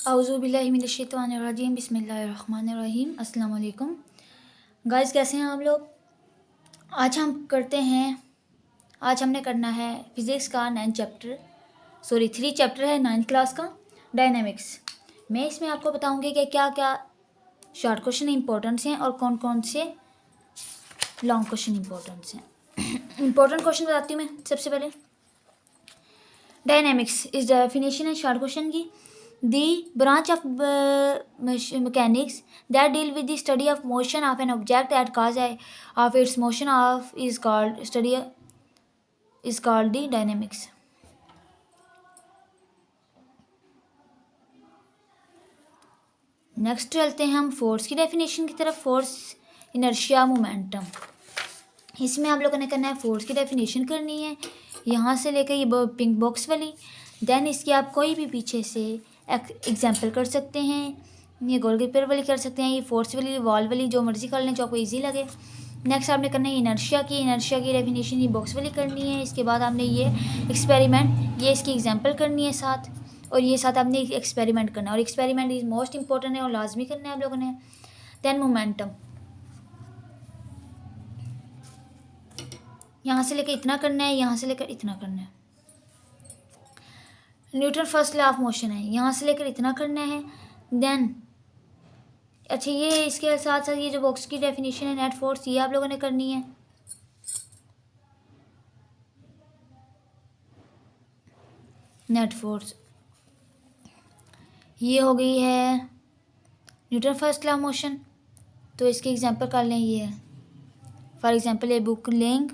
औज़ुबिल्लाहि मिनश्शैतानिर्रजीम बिस्मिल्लाहिर्रहमानिर्रहीम। अस्सलाम वालेकुम गाइस, कैसे हैं आप लोग। आज हमने करना है फिज़िक्स का 3 चैप्टर है 9th क्लास का, डायनेमिक्स। मैं इसमें आपको बताऊंगी कि क्या क्या शॉर्ट क्वेश्चन इंपॉर्टेंट्स हैं और कौन कौन से लॉन्ग क्वेश्चन इंपॉर्टेंट्स हैं। इंपॉर्टेंट क्वेश्चन बताती हूँ मैं सबसे पहले। डायनेमिक्स इस डेफिनेशन है शॉर्ट क्वेश्चन की। The branch of mechanics that deal with the study of motion of an object that cause of its motion is called the dynamics. Next चलते हैं हम फोर्स की डेफिनेशन की तरफ। Force, inertia, momentum. इसमें आप लोगों ने करना है फोर्स की डेफिनेशन करनी है यहाँ से लेकर ये पिंक बॉक्स वाली। देन इसकी आप कोई भी पीछे से एग्जाम्पल कर सकते हैं, ये गोलकीपर वाली कर सकते हैं, ये फोर्स वाली, वॉल वाली, जो मर्जी कर लें जो आपको इजी लगे। नेक्स्ट आपने करना है इनर्शिया की डेफिनेशन ये बॉक्स वाली करनी है। इसके बाद आपने ये एक्सपेरिमेंट, ये इसकी एग्जांपल करनी है साथ, और ये साथ आपने एक्सपेरिमेंट करना है, और एक्सपेरिमेंट इज मोस्ट इंपॉर्टेंट है और लाजमी करना है आप लोगों ने। देन मोमेंटम, यहाँ से लेकर इतना करना है, यहाँ से लेकर इतना करना है। Newton first law of motion है, यहाँ से लेकर इतना करना है। देन अच्छा, ये इसके साथ साथ ये जो बॉक्स की डेफिनेशन है नेट फोर्स, ये आप लोगों ने करनी है। नेट फोर्स ये हो गई है newton first law of motion, तो इसकी एग्जांपल कर लें। ये है for example a book lying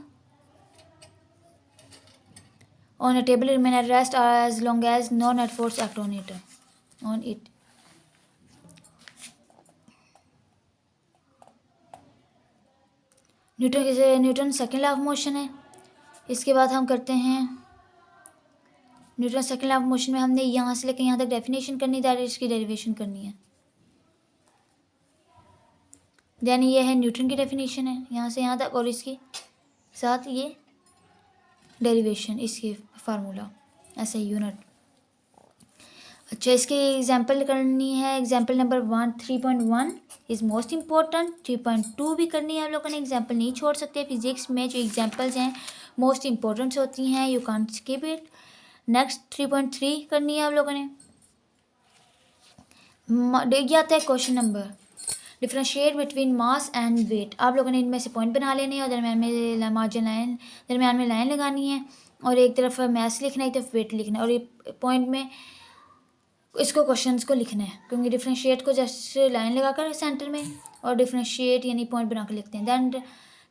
on a table remain at rest as long as no net force act on it. Newton second law of motion है। इसके बाद हम करते हैं Newton second law of motion में हमने यहाँ से लेकर यहाँ तक डेफिनेशन करनी है, इसकी डेरिवेशन करनी है। देन ये है न्यूटन की डेफिनेशन है यहाँ से यहाँ तक, और इसकी साथ ये डेरिवेशन, इसकी फार्मूला ऐसे यूनिट। अच्छा, इसकी एग्जांपल करनी है। Example number 3.1 is most important. 3.2 भी करनी है आप लोगों ने, एग्जांपल नहीं छोड़ सकते। फिजिक्स में जो एग्जांपल्स हैं मोस्ट इम्पोर्टेंट होती हैं, you can't skip it. Next 3.3 करनी है आप लोगों ने। ये आता है question number differentiate between mass and weight. आप लोगों ने इनमें से पॉइंट बना लेने हैं और दरमियान में लाइन लगानी है, और एक तरफ मास लिखना है, एक तरफ वेट लिखना है, और ये पॉइंट में इसको क्वेश्चंस को लिखना है, क्योंकि डिफ्रेंशिएट को जैसे लाइन लगाकर सेंटर में, और डिफ्रेंशिएट यानी पॉइंट बना कर लिखते हैं।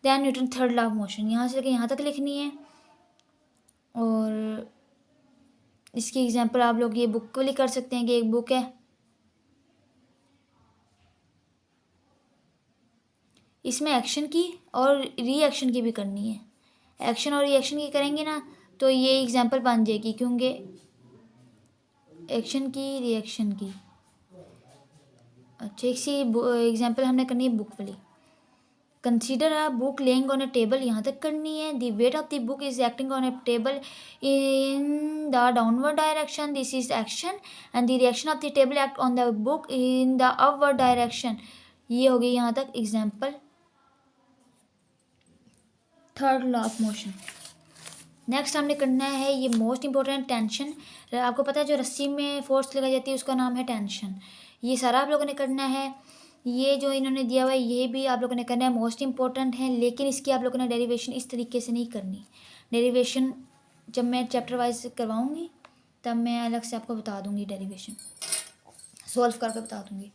Then newton third law of motion यहाँ से लेकर यहाँ तक लिखनी है, और इसकी एग्जांपल आप लोग ये बुक वाली कर सकते हैं कि एक बुक है, इसमें एक्शन की और रिएक्शन की भी करनी है। एक्शन और रिएक्शन की करेंगे ना तो ये एग्जांपल बन जाएगी, क्योंकि एक्शन की रिएक्शन की। अच्छा, इसी एग्जांपल हमने करनी है बुक वाली। Consider a book laying on a table, यहाँ तक करनी है। The weight of the book is acting on a table in the downward direction, this is action, and the reaction of the table act on the book in the upward direction. ये हो गई यहाँ तक example third law of motion. Next हमने करना है ये most important tension. आपको पता है जो रस्सी में फोर्स लगाई जाती है उसका नाम है टेंशन। ये सारा आप लोगों ने करना है। ये जो इन्होंने दिया हुआ है ये भी आप लोगों ने करना है, मोस्ट इंपॉर्टेंट है, लेकिन इसकी आप लोगों ने डेरिवेशन इस तरीके से नहीं करनी। डेरिवेशन जब मैं चैप्टर वाइज करवाऊँगी तब मैं अलग से आपको बता दूँगी, डेरिवेशन सॉल्व करके बता दूँगी।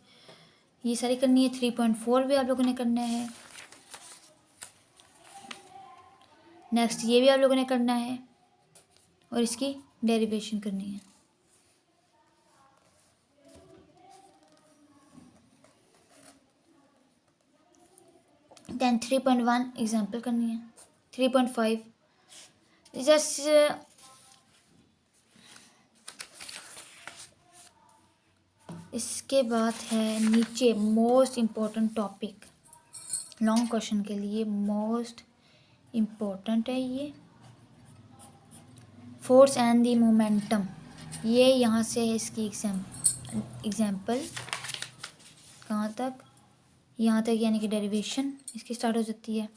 ये सारी करनी है। 3.4 भी आप लोगों ने करना है। नेक्स्ट ये भी आप लोगों ने करना है, और इसकी डेरिवेशन करनी है। देन 3.1 एग्जाम्पल करनी है। 3.5 जस्ट इसके बाद है नीचे most important topic, long question के लिए मोस्ट इम्पोर्टेंट है ये, फोर्स एंड द मोमेंटम। ये यहाँ से है इसकी एग्जाम्पल कहाँ तक, यहाँ तक, यानी कि डेरिवेशन इसकी स्टार्ट हो जाती है।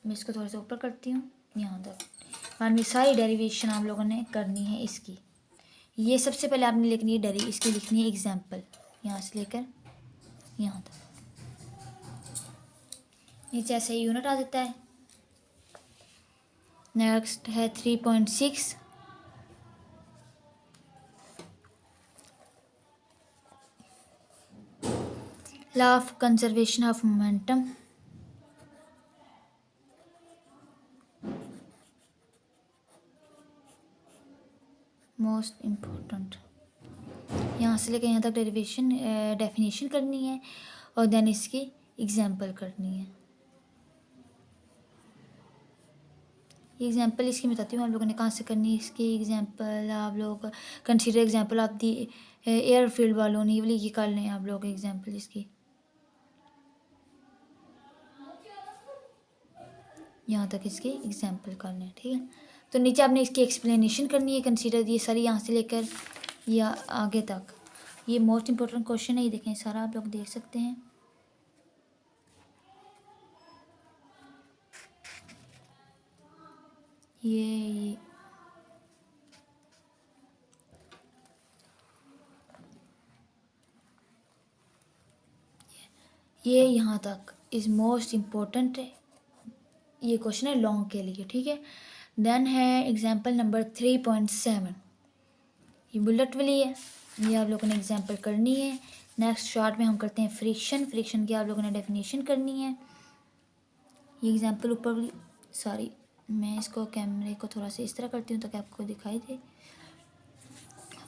मैं इसको थोड़ा सा ऊपर करती हूँ, यहाँ तक। बाद में सारी डेरिवेशन आप लोगों ने करनी है इसकी। ये सबसे पहले आपने लिखनी है इसकी लिखनी है एग्जाम्पल, यहाँ से लेकर यहाँ तक। नीचे ऐसे यूनिट आ जाता है। नेक्स्ट है 3.6, law of conservation of momentum. Most important, यहाँ से लेकर यहाँ तक डेफिनेशन करनी है और देन इसकी एग्जाम्पल करनी है। एग्जाम्पल इसकी बताती हूँ आप लोगों ने कहाँ से करनी है इसकी एग्जाम्पल। आप लोग कंसीडर एग्जाम्पल आप दी एयरफील्ड वालों ने, ये वाली ये कर लें आप लोग एग्जाम्पल इसकी। यहाँ तक इसकी एग्जाम्पल करना है, ठीक है। तो नीचे आपने इसकी एक्सप्लेनेशन करनी है, कंसीडर ये सारी यहाँ से लेकर या आगे तक। ये मोस्ट इम्पोर्टेंट क्वेश्चन है, ये देखें सारा आप लोग देख सकते हैं। ये यहाँ तक इज़ मोस्ट इम्पोर्टेंट है, ये क्वेश्चन है लॉन्ग के लिए, ठीक है। देन है एग्जाम्पल नंबर 3.7, ये बुलेट वाली है, ये आप लोगों ने एग्जाम्पल करनी है। नेक्स्ट शॉर्ट में हम करते हैं फ्रिक्शन। फ्रिक्शन की आप लोगों ने डेफिनेशन करनी है। ये एग्जाम्पल ऊपर वाली, सॉरी मैं इसको कैमरे को थोड़ा सा इस तरह करती हूँ ताकि आपको दिखाई दे।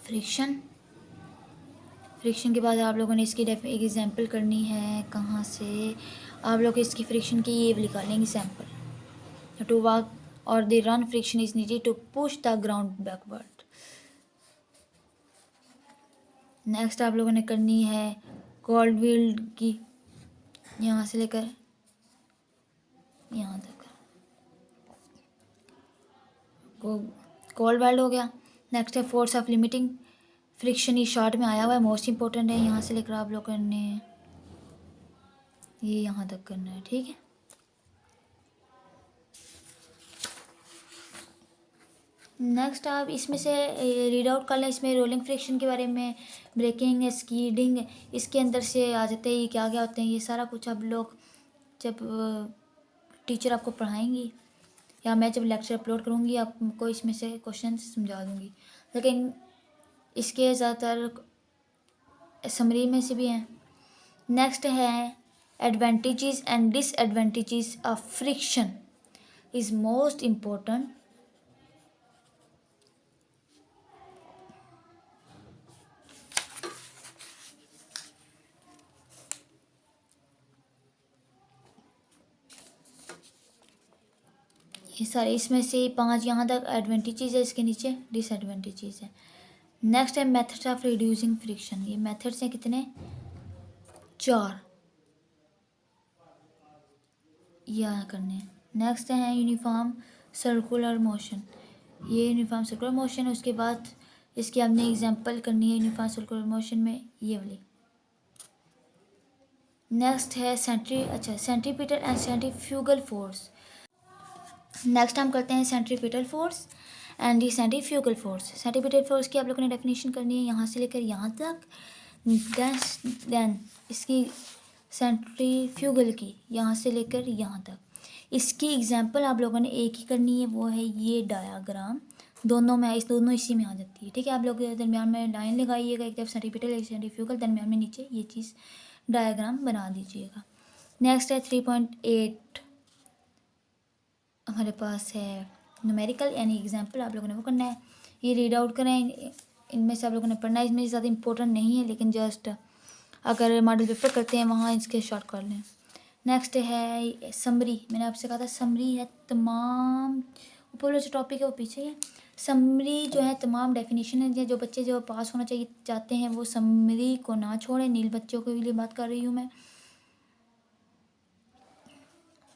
फ्रिक्शन के बाद आप लोगों ने इसकी एक एग्जाम्पल करनी है। कहाँ से आप लोग इसकी फ्रिक्शन की ये निकालेंगे example. To walk or the run friction is needed to push the ground backward. Next आप लोगों ने करनी है कोल्डविल की, यहाँ से लेकर यहाँ तक कोल्डविल हो गया। नेक्स्ट है फोर्स ऑफ लिमिटिंग फ्रिक्शन, ये शॉर्ट में आया हुआ है, मोस्ट इंपॉर्टेंट है। यहाँ से लेकर आप लोग करने ये यहाँ तक करना है, ठीक है। नेक्स्ट आप इसमें से रीड आउट कर लें। इसमें रोलिंग फ्रिक्शन के बारे में, ब्रेकिंग, स्कीडिंग, इसके अंदर से आ जाते हैं क्या क्या होते हैं, ये सारा कुछ आप लोग जब टीचर आपको पढ़ाएंगी या मैं जब लेक्चर अपलोड करूँगी आपको इसमें से क्वेश्चन समझा दूँगी। लेकिन इसके ज़्यादातर समरी में से भी हैं। नेक्स्ट है advantages and disadvantages of friction is most important. ये सारे इसमें से 5 यहाँ तक एडवांटेजेस है, इसके नीचे डिसएडवांटेजेस है। नेक्स्ट है मेथड्स ऑफ रिड्यूसिंग फ्रिक्शन, ये मेथड्स हैं कितने, 4 यह करने हैं। नेक्स्ट है यूनिफॉर्म सर्कुलर मोशन, ये यूनिफॉर्म सर्कुलर मोशन है। उसके बाद इसकी हमने एग्जांपल करनी है यूनिफॉर्म सर्कुलर मोशन में, ये वाली। नेक्स्ट है centripetal and centrifugal force. Next हम करते हैं centripetal force and centrifugal force. Centripetal force की आप लोगों ने डेफिनेशन करनी है यहाँ से लेकर यहाँ तक। देन इसकी सेंट्रीफ्यूगल की यहाँ से लेकर यहाँ तक। इसकी एग्जांपल आप लोगों ने एक ही करनी है, वो है ये डायाग्राम। दोनों इसी में आ जाती है, ठीक है। आप लोग दरमियान में लाइन लगाइएगा, एक तरफ सेंट्रीपिटल एक सेंट्रीफ्यूगल, दरमियान में नीचे ये चीज़ डायग्राम बना दीजिएगा। नेक्स्ट है 3.8 हमारे पास है न्यूमेरिकल यानी एग्जांपल, आप लोगों ने वो करना है। ये रीड आउट करें, इनमें से आप लोगों ने पढ़ना है। इसमें ज़्यादा इंपॉर्टेंट नहीं है, लेकिन जस्ट अगर मॉडल पेपर करते हैं वहाँ इसके शॉर्ट कर लें। नेक्स्ट है समरी, मैंने आपसे कहा था समरी है तमाम, ऊपर जो टॉपिक है वो पीछे है। समरी जो है तमाम डेफिनेशन है, जो बच्चे जो पास होना चाहिए चाहते हैं वो समरी को ना छोड़ें। नील बच्चों के लिए बात कर रही हूँ मैं।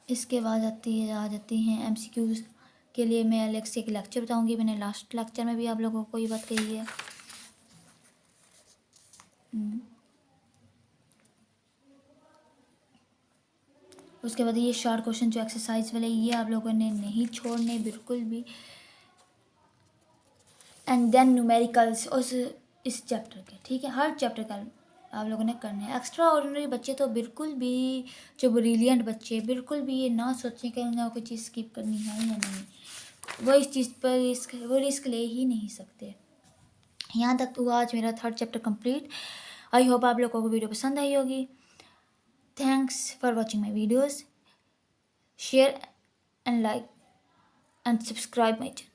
इसके बाद आ जाती हैं MCQs के लिए मैं अलग से एक लेक्चर बताऊंगी। मैंने लास्ट लेक्चर में भी आप लोगों को ये बात कही है। उसके बाद ये शॉर्ट क्वेश्चन जो एक्सरसाइज वाले, ये आप लोगों ने नहीं छोड़ने बिल्कुल भी। एंड देन न्यूमेरिकल्स इस चैप्टर के, ठीक है, हर चैप्टर का आप लोगों ने करना है। एक्स्ट्रा ऑर्डिनरी बच्चे तो बिल्कुल भी, जो ब्रिलियंट बच्चे, बिल्कुल भी ये ना सोचें कि उन्हें कोई चीज़ स्किप करनी है या नहीं, वो इस चीज़ पर रिस्क ले ही नहीं सकते। यहाँ तक तो आज मेरा 3rd chapter complete. I hope आप लोगों को वीडियो पसंद आई होगी। Thanks for watching my videos. Share and like and subscribe my channel.